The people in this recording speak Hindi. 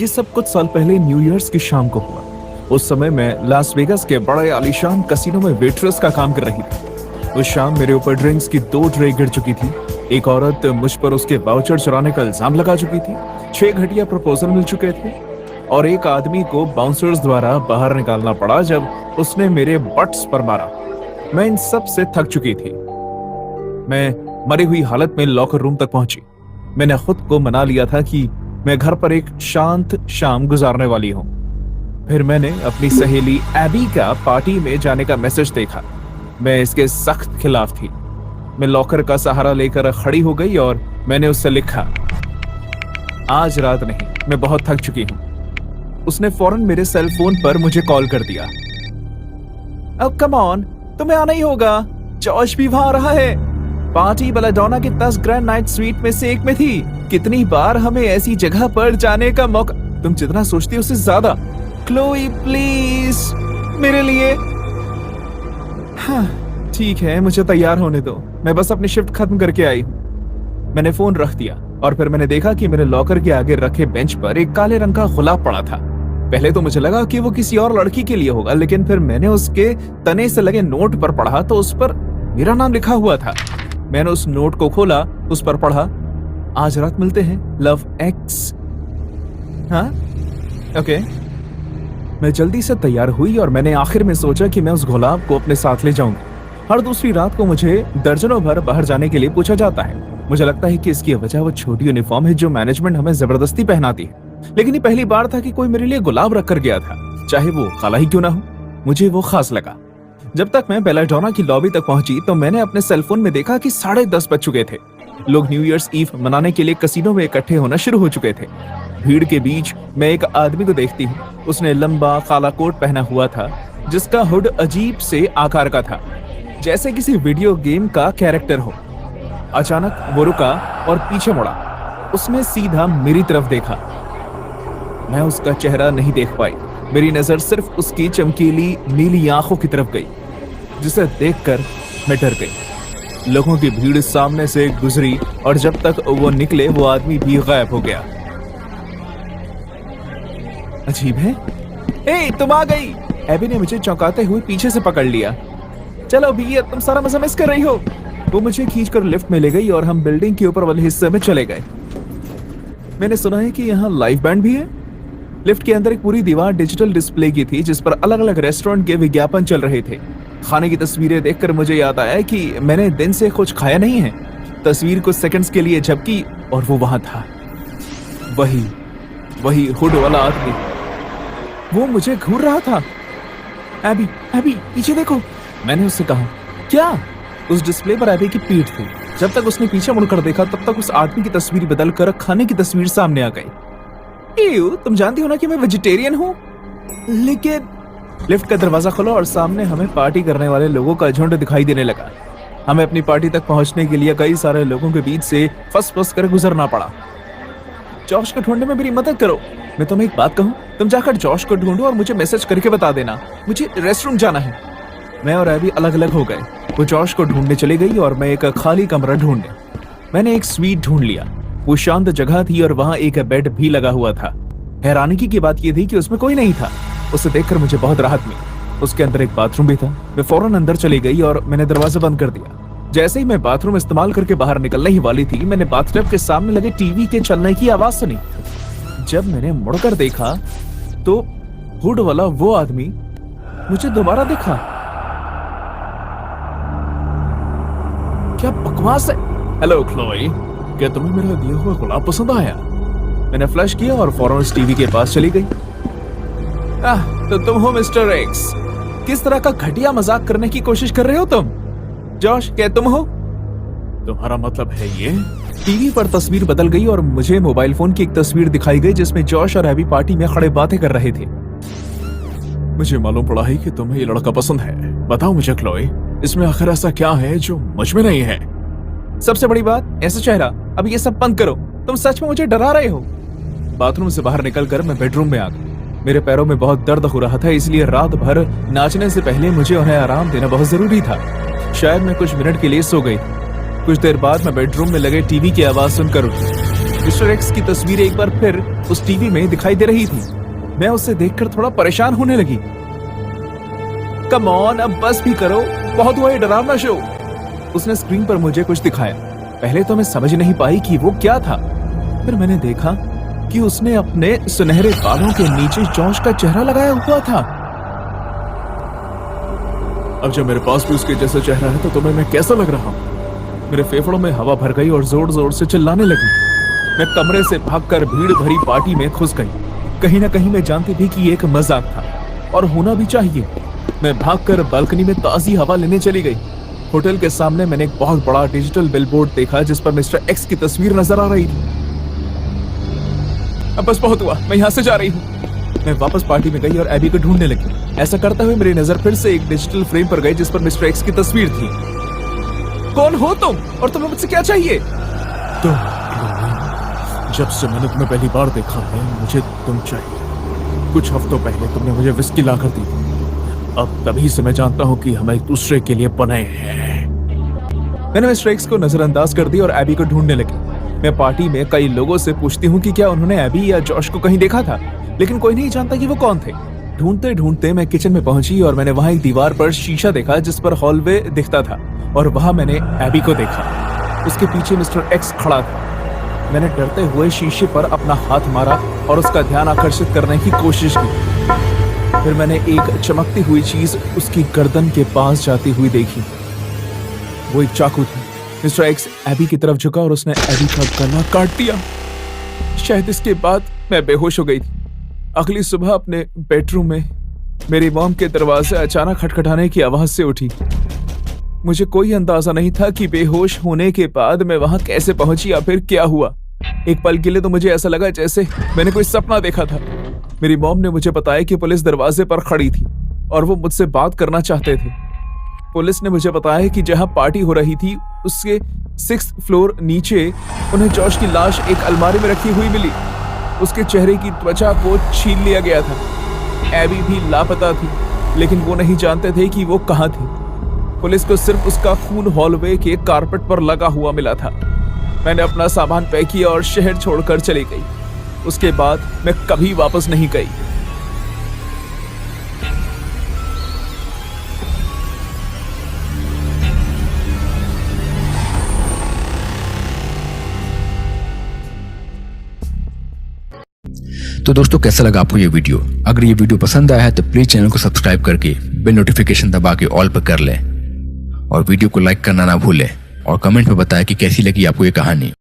ये सब कुछ साल पहले न्यू ईयर्स की शाम को हुआ। उस समय मैं लास वेगास के बड़े आलीशान कसिनो में वेट्रेस का काम कर रही थी। उस शाम मेरे ऊपर ड्रिंक्स की 2 ट्रे गिर चुकी थी। एक औरत मुझ पर उसके वाउचर चुराने का इल्जाम लगा चुकी थी। 6 घटिया प्रपोजल मिल चुके थे और एक आदमी को बाउंसर्स द्वारा बाहर निकालना पड़ा जब उसने मेरे बट्स पर मारा। मैं इन सब से थक चुकी थी। मैं मरी हुई हालत में लॉकर रूम तक पहुंची। मैंने खुद को मना लिया था कि मैं घर पर एक शांत शाम गुजारने वाली हूं। फिर मैंने अपनी सहेली एबी का पार्टी में जाने का मैसेज देखा। मैं इसके सख्त खिलाफ थी। मैं लॉकर का सहारा लेकर खड़ी हो गई और मैंने उससे लिखा, आज रात नहीं, मैं बहुत थक चुकी हूं। उसने फौरन मेरे सेल फोन पर मुझे कॉल कर दिया। अब कम ऑन, तुम्हें आना ही होगा, जॉश भी वहां आ रहा है। पार्टी बेलाडोना की 10 ग्रैंड नाइट स्वीट में से एक में थी। कितनी बार हमें ऐसी जगह पर जाने का मौका, तुम जितना सोचती हो उससे ज्यादा। क्लोई प्लीज मेरे लिए। हाँ ठीक है, मुझे तैयार होने दो, मैं बस अपनी शिफ्ट खत्म करके आई हूँ। मैंने फोन रख दिया और फिर मैंने देखा कि मेरे लॉकर के आगे रखे बेंच पर एक काले रंग का गुलाब पड़ा था। पहले तो मुझे लगा कि वो किसी और लड़की के लिए होगा, लेकिन फिर मैंने उसके तने से लगे नोट पर पढ़ा तो उस पर मेरा नाम लिखा हुआ था। मैंने उस नोट को खोला, उस पर पढ़ा, आज रात मिलते हैं, लव एक्स। हाँ ओके। मैं जल्दी से तैयार हुई और मैंने आखिर में सोचा कि मैं उस गुलाब को अपने साथ ले जाऊंगी। हर दूसरी रात को मुझे दर्जनों भर बाहर जाने के लिए पूछा जाता है। मुझे लगता है कि इसकी वजह वो छोटी यूनिफॉर्म है जो मैनेजमेंट हमें जबरदस्ती पहनाती है। लेकिन ये पहली बार था कि कोई मेरे लिए गुलाब रख कर गया था, चाहे वो काला ही क्यों ना हो। मुझे वो खास लगा। जब तक मैं बेलाडोना की लॉबी तक पहुंची तो मैंने अपने सेलफोन में देखा कि 10:30 बज चुके थे। लोग न्यू ईयर्स ईव मनाने के लिए कसिनो में इकट्ठे होना शुरू हो चुके थे। भीड़ के बीच मैं एक आदमी को देखती हूँ। उसने लंबा काला कोट पहना हुआ था जिसका हुड अजीब से आकार का था, जैसे किसी वीडियो गेम का कैरेक्टर हो। अचानक वो रुका और पीछे मुड़ा। उसने सीधा मेरी तरफ देखा। मैं उसका चेहरा नहीं देख पाई। मेरी नजर सिर्फ उसकी चमकीली नीली आंखों की तरफ गई, जिसे देखकर मैं डर गई। लोगों की भीड़ सामने से गुजरी और जब तक वो निकले वो आदमी भी गायब हो गया। अजीब है। ए, तुम आ गई। एबी ने मुझे चौंकाते हुए पीछे से पकड़ लिया। चलो भैया, तुम सारा मजा मिस कर रही हो। वो मुझे खींचकर लिफ्ट में ले गई और हम बिल्डिंग के ऊपर वाले हिस्से में चले गए। मैंने सुना है कि यहाँ लाइव बैंड भी है। लिफ्ट के अंदर एक पूरी दीवार डिजिटल डिस्प्ले की थी जिस पर अलग अलग रेस्टोरेंट के विज्ञापन चल रहे थे। खाने की तस्वीरें देखकर मुझे याद आया कि मैंने दिन से कुछ खाया नहीं है। तस्वीर कुछ सेकंड्स के लिए झपकी और वो वहां था, वही हुड वाला आदमी। वो मुझे घूर रहा था। एबी, एबी पीछे देखो, मैंने उससे कहा। क्या? उस डिस्प्ले पर एबी की पीठ थी। जब तक उसने पीछे मुड़कर देखा तब तक उस आदमी की तस्वीर बदलकर खाने की तस्वीर सामने आ गई। तुम जानती हो ना कि मैं वेजिटेरियन हूँ। लेकिन लिफ्ट का दरवाजा खुला और सामने हमें पार्टी करने वाले लोगों का झुंड दिखाई देने लगा। हमें अपनी पार्टी तक पहुंचने के लिए कई सारे लोगों के बीच से फंस कर गुजरना पड़ा। जॉश को ढूंढने में मेरी मदद करो। मैं तुम्हें एक बात कहूं, तुम जाकर जॉश को ढूंढो और मुझे मैसेज करके बता देना। मुझे रेस्टोरेंट जाना है। मैं और एबी अलग अलग हो गए। वो जॉश को ढूंढने चली गई और मैं एक खाली कमरा ढूंढने। मैंने एक स्वीट ढूंढ लिया। वो शांत जगह थी और वहां एक बेड भी लगा हुआ था। हैरानी की बात यह थी कि उसमें कोई नहीं था। उसे देखकर मुझे बहुत राहत मिली। उसके अंदर एक बाथरूम भी था। मैं फौरन अंदर चली गई और मैंने दरवाजा बंद कर दिया। जैसे ही मैं बाथरूम इस्तेमाल करके बाहर निकलने ही वाली थी, मैंने बाथटब के सामने लगे टीवी के चलने की आवाज सुनी। जब मैंने मुड़कर देखा तो हुड वाला वो आदमी मुझे दोबारा दिखा। क्या बकवास है। हेलो क्लोई, क्या तुम्हें मेरा दिया हुआ गुलाब पसंद आया? मैंने फ्लैश किया और फौरन उस टीवी के पास चली गई। तो तुम हो मिस्टर एक्स। किस तरह का घटिया मजाक करने की कोशिश कर रहे हो तुम? जॉश, क्या तुम हो? तुम्हारा मतलब है ये? टीवी पर तस्वीर बदल गई और मुझे मोबाइल फोन की एक तस्वीर दिखाई गई जिसमें जॉश और एबी पार्टी में खड़े बातें कर रहे थे। मुझे मालूम पड़ा है कि तुम्हें ये लड़का पसंद है। बताओ मुझे क्लोई, इसमें आखिर ऐसा क्या है जो मुझ में नहीं है? सबसे बड़ी बात, ऐसा चेहरा। अब ये सब बंद करो। तुम सच में मुझे डरा रहे हो। बाथरूम से बाहर निकलकर मैं बेडरूम में आ गई। मेरे पैरों में बहुत दर्द हो रहा था, इसलिए रात भर नाचने से पहले मुझे उन्हें आराम देना बहुत जरूरी था। शायद मैं कुछ मिनट के लिए सो गई। कुछ देर बाद मैं बेडरूम में लगे टीवी की आवाज सुनकर उठी। मिस्टर एक्स की तस्वीर एक बार फिर उस टीवी में दिखाई दे रही थी। मैं उसे देखकर थोड़ा परेशान होने लगी। कम ऑन, अब बस भी करो, बहुत हुआ ये डरावना शो। उसने स्क्रीन पर मुझे कुछ दिखाया। पहले तो मैं समझ नहीं पाई कि वो क्या था। फिर मैंने देखा कि उसने अपने सुनहरे बालों के नीचे जॉर्ज का चेहरा लगाया हुआ था। अब जब मेरे पास भी उसके जैसा चेहरा है तो तुम्हें मैं कैसा लग रहा हूं? मेरे फेफड़ों में हवा भर गई और जोर जोर से चिल्लाने लगी। मैं कमरे से भागकर भीड़ भरी पार्टी में घुस गई। कहीं ना कहीं मैं जानती थी कि ये एक मजाक था और होना भी चाहिए। मैं भागकर बालकनी में ताजी हवा लेने चली गई। होटल के सामने मैंने एक बहुत बड़ा डिजिटल बिलबोर्ड देखा जिस पर मिस्टर एक्स की तस्वीर नजर आ रही थी। अब बस बहुत हुआ, मैं यहाँ से जा रही हूँ। मैं वापस पार्टी में गई और एबी को ढूंढने लगी। ऐसा करते हुए मेरी नजर फिर से एक डिजिटल फ्रेम पर गई जिस पर मिस्टर एक्स की तस्वीर थी। कौन हो तुम और तुम्हें मुझसे क्या चाहिए? जब से मैंने तुम्हें पहली बार देखा है मुझे तुम चाहिए। कुछ हफ्तों पहले तुमने मुझे विस्की लाकर दी। अब तभी से मैं जानता हूँ कि हम एक दूसरे के लिए बने हैं। मैंने मिस्टर एक्स को नजरअंदाज कर दी और एबी को ढूंढने लगी। मैं पार्टी में कई लोगों से पूछती हूँ कि क्या उन्होंने एबी या जॉश को कहीं देखा था, लेकिन कोई नहीं जानता कि वो कौन थे। ढूंढते ढूंढते मैं किचन में पहुंची और मैंने वहां एक दीवार पर शीशा देखा जिस पर हॉलवे दिखता था और वहां मैंने एबी को देखा। उसके पीछे मिस्टर एक्स खड़ा था। मैंने डरते हुए शीशे पर अपना हाथ मारा और उसका ध्यान आकर्षित करने की कोशिश की। फिर मैंने एक चमकती हुई चीज उसकी गर्दन के पास जाती हुई देखी। वो एक चाकू थी। मिस्टर एक्स एबी की तरफ झुका और उसने एबी का गला काट दिया। शायद इसके बाद मैं बेहोश हो गई थी। अगली सुबह अपने बेडरूम में मेरी मॉम के दरवाजे अचानक खटखटाने की आवाज से उठी। मुझे कोई अंदाजा नहीं था कि बेहोश होने के बाद मैं वहां कैसे पहुंची या फिर क्या हुआ। एक पल के लिए तो मुझे ऐसा लगा जैसे मैंने कोई सपना देखा था। मेरी मॉम ने मुझे बताया कि पुलिस दरवाजे पर खड़ी थी और वो मुझसे बात करना चाहते थे। पुलिस ने मुझे बताया कि जहां पार्टी हो रही थी उसके 6th फ्लोर नीचे उन्हें जॉश की लाश एक अलमारी में रखी हुई मिली। उसके चेहरे की त्वचा को छीन लिया गया था। एबी भी लापता थी, लेकिन वो नहीं जानते थे कि वो कहाँ थी। पुलिस को सिर्फ उसका खून हॉलवे के कारपेट पर लगा हुआ मिला था। मैंने अपना सामान पैक किया और शहर छोड़कर चली गई। उसके बाद मैं कभी वापस नहीं गई। तो दोस्तों कैसा लगा आपको ये वीडियो? अगर ये वीडियो पसंद आया है तो प्लीज चैनल को सब्सक्राइब करके बेल नोटिफिकेशन दबा के ऑल पर कर लें और वीडियो को लाइक करना ना भूलें और कमेंट में बताएं कि कैसी लगी आपको ये कहानी।